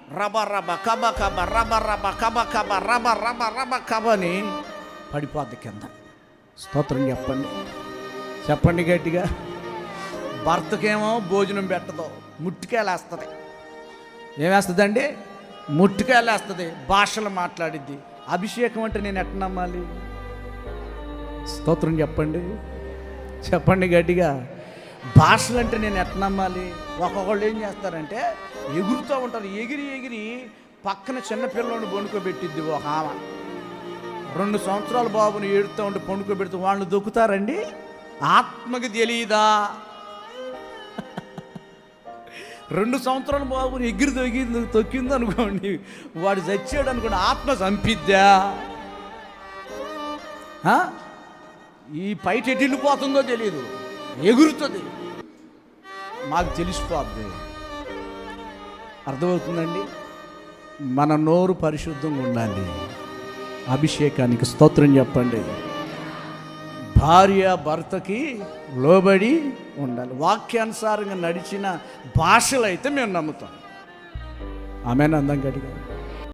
రబ రబ కబ కబ రబ రబ కబ కబ రబ రబ రబ కబ అని పడిపోద్ది కింద. స్తోత్రం చెప్పండి, చెప్పండి గట్టిగా. భర్తకేమో భోజనం పెట్టదు, ముట్టికాయలేస్తుంది. ఏమేస్తుందండి? ముట్టికాయలేస్తుంది, భాషలు మాట్లాడిద్ది. అభిషేకం అంటే నేను ఎట్ట నమ్మాలి? స్తోత్రం చెప్పండి, చెప్పండి గట్టిగా. భాషలు అంటే నేను ఎట్ట నమ్మాలి? ఒక్కొక్కళ్ళు ఏం చేస్తారంటే ఎగురుతూ ఉంటారు. ఎగిరి ఎగిరి పక్కన చిన్నపిల్లని పండుకోబెట్టిద్ది ఒక ఆమె. 2 సంవత్సరాల బాబుని ఏడుతూ ఉంటే పండుకోబెడుతూ వాళ్ళు దొక్కుతారండి. ఆత్మకి తెలియదా? 2 సంవత్సరాల బాబుని ఎగిరి తొక్కింది అనుకోండి, వాడు చచ్చాడు అనుకోండి, ఆత్మ చంపిద్దా? ఈ పైట ఎటు వెళ్ళిపోతుందో తెలియదు, ఎగురుతుంది, మాకు తెలిసిపోద్ది. అర్థమవుతుందండి? మన నోరు పరిశుద్ధంగా ఉండాలి. అభిషేకానికి స్తోత్రం చెప్పండి. భార్య భర్తకి లోబడి ఉండాలి. వాక్యానుసారంగా నడిచిన భాషలు అయితే మేము నమ్ముతాం. ఆమెను అందం గట్టిగా